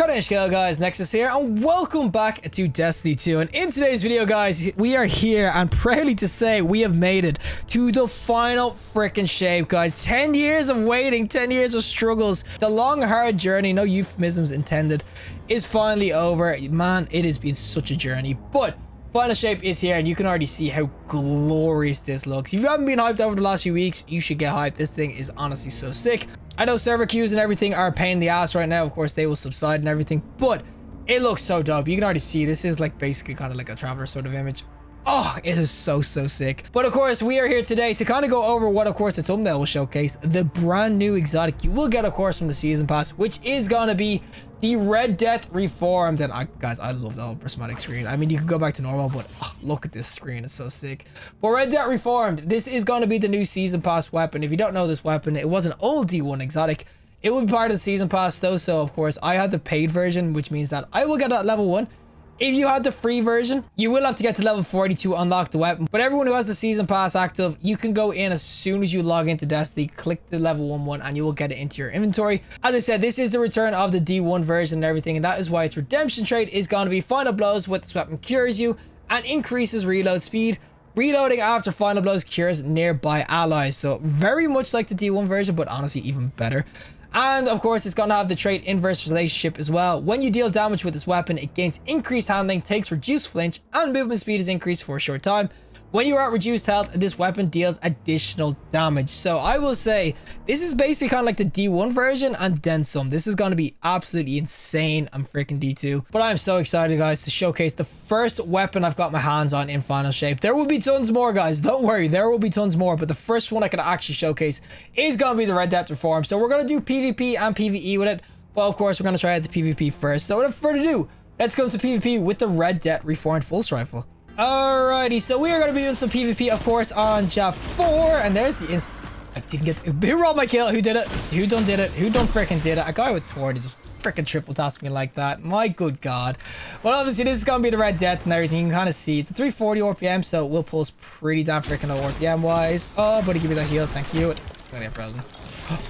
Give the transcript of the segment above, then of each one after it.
Hello guys, Nexas here, and welcome back to Destiny 2. And in today's video, guys, we are here and proudly to say we have made it to the final freaking shape, guys. 10 years of waiting, 10 years of struggles, the long hard journey, no euphemisms intended, is finally over. Man, it has been such a journey, but final shape is here, and you can already see how glorious this looks. If you haven't been hyped over the last few weeks, you should get hyped. This thing is honestly so sick. I know server queues and everything are a pain in the ass right now. Of course, they will subside and everything, but it looks so dope. You can already see this is like basically kind of like a traveler sort of image. Oh, it is so sick. But of course, we are here today to kind of go over what, of course, the thumbnail will showcase. The brand new exotic you will get, of course, from the season pass, which is going to be the Red Death Reformed. And guys, I love the whole prismatic screen. I mean, you can go back to normal, but look at this screen. It's so sick. But Red Death Reformed, this is going to be the new season pass weapon. If you don't know this weapon, it was an old D1 exotic. It will be part of the season pass though. So of course, I had the paid version, which means that I will get at level 1. If you had the free version, you will have to get to level 40 to unlock the weapon. But everyone who has the season pass active, you can go in as soon as you log into Destiny, click the level 1 and you will get it into your inventory. As I said, this is the return of the D1 version and everything, and that is why its redemption trait is going to be final blows. With this weapon cures you and increases reload speed. Reloading after final blows cures nearby allies. So very much like the D1 version, but honestly even better. And of course, it's going to have the trait inverse relationship as well. When you deal damage with this weapon, it gains increased handling, takes reduced flinch, and movement speed is increased for a short time. When you are at reduced health, this weapon deals additional damage. So I will say, this is basically kind of like the D1 version and then some. This is going to be absolutely insane. I'm freaking D2. But I'm so excited, guys, to showcase the first weapon I've got my hands on in final shape. There will be tons more, guys. Don't worry, there will be tons more. But the first one I can actually showcase is going to be the Red Death Reform. So we're going to do PvP and PvE with it. But of course, we're going to try out the PvP first. So without further ado, let's go to PvP with the Red Death Reformed Pulse Rifle. Alrighty, so we are going to be doing some PvP, of course, on Chap 4, and there's the I didn't get... Who rolled my kill? Who did it? Who done did it? Who done freaking did it? A guy with Tor just freaking triple tasked me like that. My good God. Well, obviously, this is going to be the Red Death and everything. You can kind of see it's a 340 RPM, so it will pulse pretty damn freaking low RPM-wise. Oh, buddy, give me that heal. Thank you. Gonna get frozen.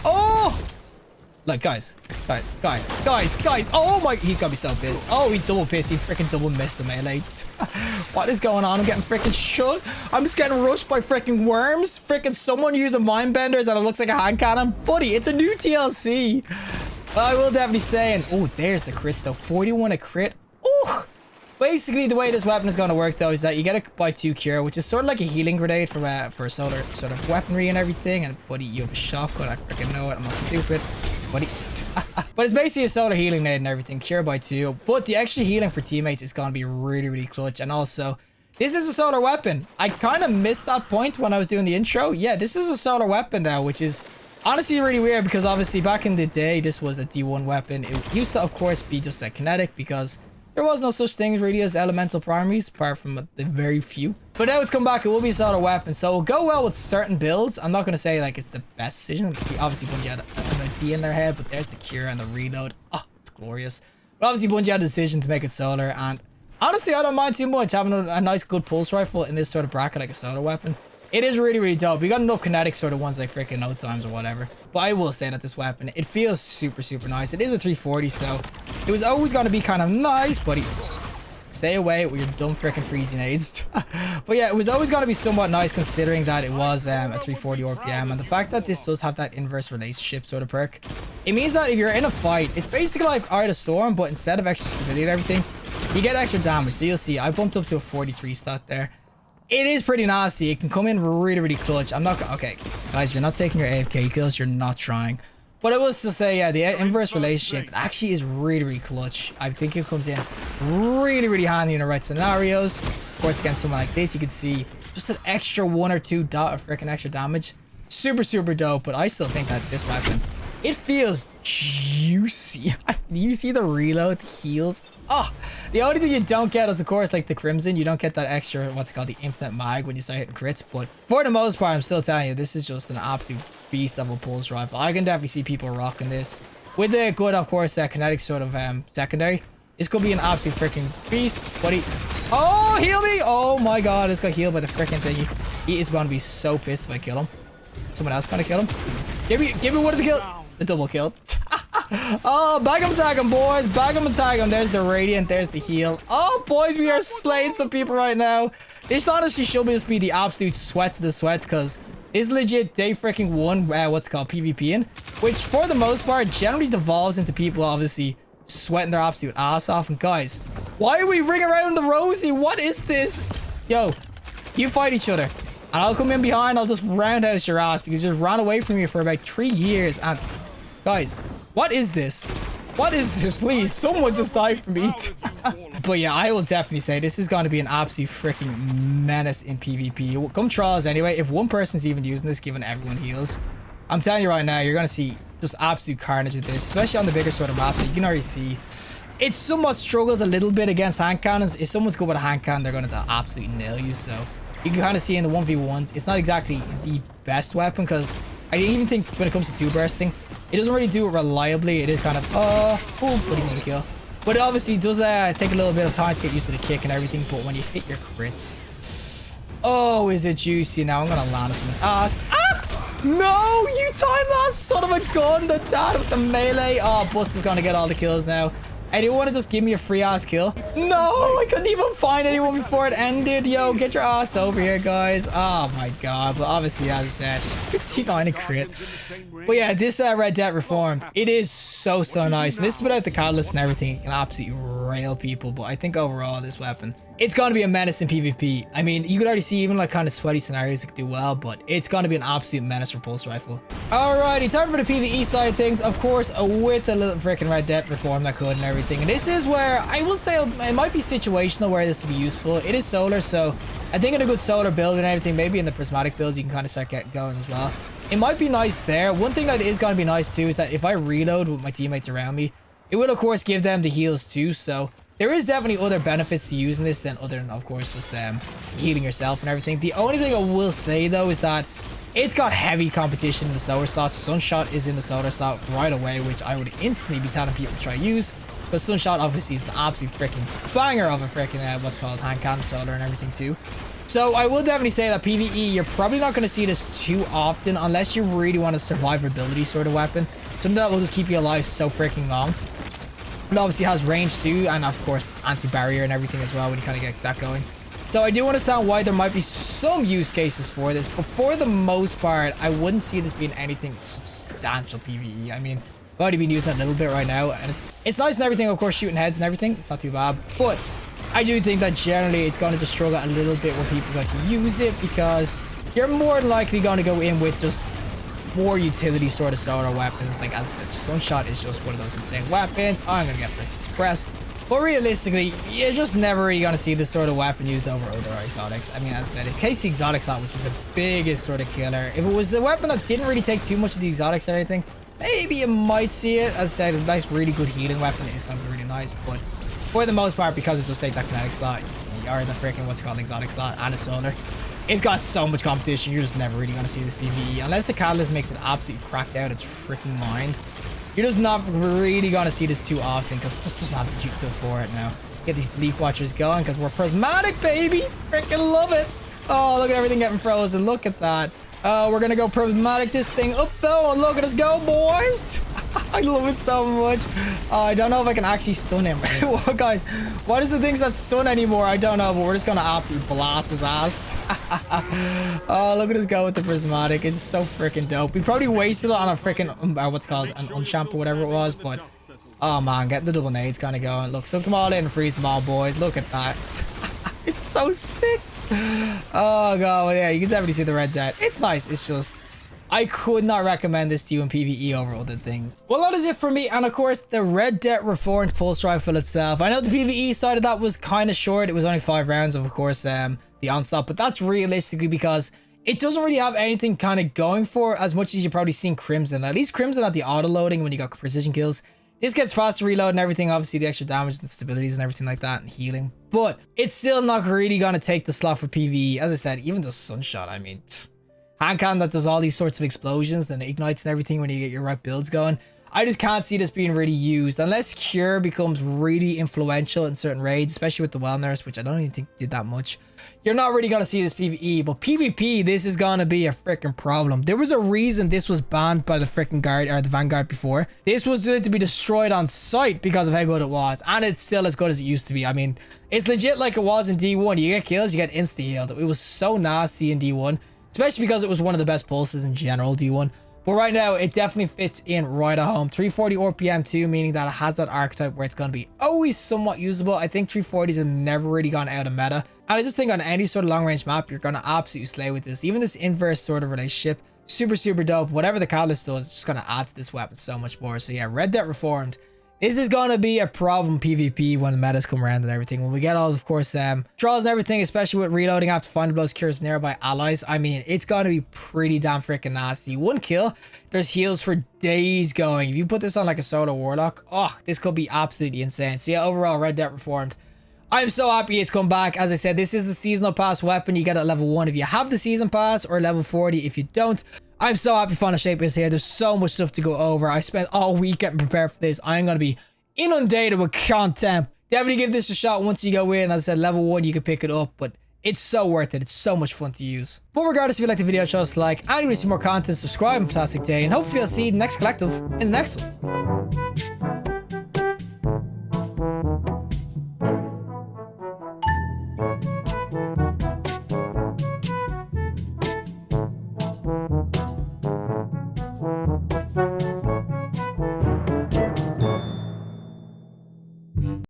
Oh! Like, guys. Oh my, he's gonna be so pissed. Oh, he's double pissed. He freaking double missed the melee. What is going on? I'm getting freaking shot. I'm just getting rushed by freaking worms. Freaking someone using mind benders and it looks like a hand cannon. Buddy, it's a new TLC. I will definitely say, oh, there's the crits though. 41 a crit. Oh, basically the way this weapon is going to work though is that you get it by 2 cure, which is sort of like a healing grenade for solar sort of weaponry and everything. And buddy, you have a shotgun. I freaking know it. I'm not stupid. Buddy. But it's basically a solar healing nade and everything, cure by 2. But the extra healing for teammates is going to be really clutch. And also, this is a solar weapon. I kind of missed that point when I was doing the intro. Yeah, this is a solar weapon now, which is honestly really weird because obviously back in the day, this was a D1 weapon. It used to, of course, be just a kinetic because there was no such thing really as elemental primaries, apart from the very few. But now it's come back, it will be a solar weapon, so it'll go well with certain builds. I'm not going to say like it's the best decision. Obviously, Bungie had an idea in their head, but there's the cure and the reload. Oh, it's glorious. But obviously, Bungie had a decision to make it solar, and honestly, I don't mind too much having a nice, good pulse rifle in this sort of bracket like a solar weapon. It is really dope. We got enough kinetic sort of ones like freaking no times or whatever. But I will say that this weapon, it feels super nice. It is a 340, so it was always going to be kind of nice, buddy. Stay away with your dumb freaking freezing aids. But yeah, it was always going to be somewhat nice considering that it was a 340 RPM. And the fact that this does have that inverse relationship sort of perk, it means that if you're in a fight, it's basically like Art of Storm, but instead of extra stability and everything, you get extra damage. So you'll see, I bumped up to a 43 stat there. It is pretty nasty. It can come in really clutch. I'm not... Okay, guys, you're not taking your AFK kills. You're not trying. But I was to say, yeah, the inverse relationship actually is really clutch. I think it comes in really handy in the right scenarios. Of course, against someone like this, you can see just an extra 1 or 2 dot of freaking extra damage. Super dope, but I still think that this weapon, it feels juicy. You see the reload, the heals. Oh, the only thing you don't get is, of course, like the Crimson. You don't get that extra, what's it called, the infinite mag when you start hitting crits. But for the most part, I'm still telling you, this is just an absolute beast of a pulse rifle. I can definitely see people rocking this. With the good, of course, kinetic sort of secondary, this could be an absolute freaking beast. Buddy. Oh, heal me. Oh my God, this got healed by the freaking thingy. He is going to be so pissed if I kill him. Someone else going to kill him. Give me one of the kills. The double kill. Oh, bag him, tag him, boys. Bag him and tag him. There's the radiant. There's the heal. Oh, boys, we are slaying some people right now. This honestly should just be the absolute sweats of the sweats, because it's legit they freaking won what's called PvP in, which for the most part generally devolves into people obviously sweating their absolute ass off. And guys, why are we ring around the rosy? What is this? Yo, you fight each other. And I'll come in behind. I'll just roundhouse your ass because you just ran away from me for about 3 years. And guys, what is this? What is this? Please, someone just died from me. But yeah, I will definitely say this is going to be an absolute freaking menace in PvP. Come trials anyway. If one person's even using this, given everyone heals, I'm telling you right now, you're going to see just absolute carnage with this, especially on the bigger sort of maps that you can already see. It somewhat struggles a little bit against hand cannons. If someone's good with a hand cannon, they're going to absolutely nail you. So you can kind of see in the 1v1s, it's not exactly the best weapon, because I even think when it comes to 2 bursting, it doesn't really do it reliably. It is kind of, oh, but he made a kill. But it obviously does take a little bit of time to get used to the kick and everything. But when you hit your crits, oh, is it juicy? Now I'm going to land on someone's ass. Ah! No, you time that son of a gun. The dad with the melee. Oh, Bust is going to get all the kills now. And you want to just give me a free ass kill? No, I couldn't even find anyone before it ended. Yo, get your ass over here, guys. Oh my god. But obviously, as I said, 59 a crit. But yeah, this Red Dead Reformed, it is so nice. And this is without the catalyst and everything. It can absolutely rail people. But I think overall, this weapon, it's going to be a menace in PvP. I mean, you could already see even like kind of sweaty scenarios it could do well, but it's going to be an absolute menace for Pulse Rifle. Alrighty, time for the PvE side of things. Of course, with a little freaking Red Dead Reform that could and everything. And this is where I will say it might be situational where this will be useful. It is solar, so I think in a good solar build and everything, maybe in the prismatic builds, you can kind of start getting going as well. It might be nice there. One thing that is going to be nice too is that if I reload with my teammates around me, it will of course give them the heals too. So there is definitely other benefits to using this than other than, of course, just healing yourself and everything. The only thing I will say, though, is that it's got heavy competition in the solar slot. Sunshot is in the solar slot right away, which I would instantly be telling people to try to use. But Sunshot, obviously, is the absolute freaking banger of a freaking, what's called hand cannon solar and everything, too. So I will definitely say that PvE, you're probably not going to see this too often unless you really want a survivability sort of weapon. Something that will just keep you alive so freaking long. It obviously has range too, and of course anti-barrier and everything as well when you kind of get that going. So I do understand why there might be some use cases for this, but for the most part, I wouldn't see this being anything substantial PvE. I mean, I've already been using it a little bit right now, and it's nice and everything, of course, shooting heads and everything. It's not too bad, but I do think that generally it's going to just struggle a little bit when people go to use it, because you're more than likely going to go in with just more utility sort of solar weapons. Like, as I said, Sunshot is just one of those insane weapons. I'm gonna get suppressed, but realistically, you're just never really gonna see this sort of weapon used over other exotics. I mean, as I said, in case the exotic slot, which is the biggest sort of killer, if it was the weapon that didn't really take too much of the exotics or anything, maybe you might see it. As I said, a nice, really good healing weapon is gonna be really nice, but for the most part, because it's just like that kinetic slot, or the freaking what's it called, exotic slot, and it's solar, it's got so much competition, you're just never really going to see this PvE. Unless the catalyst makes it absolutely cracked out its freaking mind, you're just not really going to see this too often, because it just doesn't have the utility for it now. Get these Bleak Watchers going, because we're prismatic, baby! Freaking love it! Oh, look at everything getting frozen. Look at that. We're going to go prismatic this thing up, though, and look at us go, boys! I love it so much. I don't know if I can actually stun him. Well, guys, what is the things that stun anymore? I don't know, but we're just gonna absolutely blast his ass. Oh, look at us go with the prismatic. It's so freaking dope. We probably wasted it on a freaking what's called an unshamp or whatever it was, but oh man, get the double nades kind of going. Look, soak them all in and freeze them all, boys. Look at that. It's so sick. Oh god, well, yeah, you can definitely see the Red Dead. It's nice. It's just, I could not recommend this to you in PvE over other things. Well, that is it for me. And of course, the Red Dead Reformed Pulse Rifle itself. I know the PvE side of that was kind of short. It was only 5 rounds of course, the onslaught. But that's realistically because it doesn't really have anything kind of going for as much as you've probably seen Crimson. At least Crimson had the auto-loading when you got precision kills. This gets faster reload and everything. Obviously, the extra damage and stabilities and everything like that and healing. But it's still not really going to take the slot for PvE. As I said, even just Sunshot, I mean, hand cannon that does all these sorts of explosions and ignites and everything when you get your right builds going. I just can't see this being really used unless Cure becomes really influential in certain raids, especially with the Well Nurse, which I don't even think did that much. you're not really going to see this PvE. But PvP, this is going to be a freaking problem. There was a reason this was banned by the freaking guard or the Vanguard before. This was going to be destroyed on sight because of how good it was. And it's still as good as it used to be. I mean, it's legit like it was in D1. You get kills, you get insta-healed. It was so nasty in D1. Especially because it was one of the best pulses in general, D1. But right now, it definitely fits in right at home. 340 RPM too, meaning that it has that archetype where it's going to be always somewhat usable. I think 340s have never really gone out of meta. And I just think on any sort of long range map, you're going to absolutely slay with this. Even this inverse sort of relationship, super, super dope. Whatever the catalyst does, it's just going to add to this weapon so much more. So yeah, Red Dead Reformed. This is going to be a problem PvP when the metas come around and everything. When we get all, of course, draws and everything, especially with reloading after finding those cures nearby allies. I mean, it's going to be pretty damn freaking nasty. One kill, there's heals for days going. If you put this on like a solo warlock, oh, this could be absolutely insane. So yeah, overall, Red Dead Reformed. I'm so happy it's come back. As I said, this is the seasonal pass weapon. You get it at level 1 if you have the season pass, or level 40 if you don't. I'm so happy Final Shape is here. There's so much stuff to go over. I spent all week getting prepared for this. I'm going to be inundated with content. Definitely give this a shot once you go in. As I said, level 1, you can pick it up, but it's so worth it. It's so much fun to use. But regardless, if you like the video, show us a like. And if you want to see more content, subscribe. Fantastic day. And hopefully I'll see you in the next collective in the next one.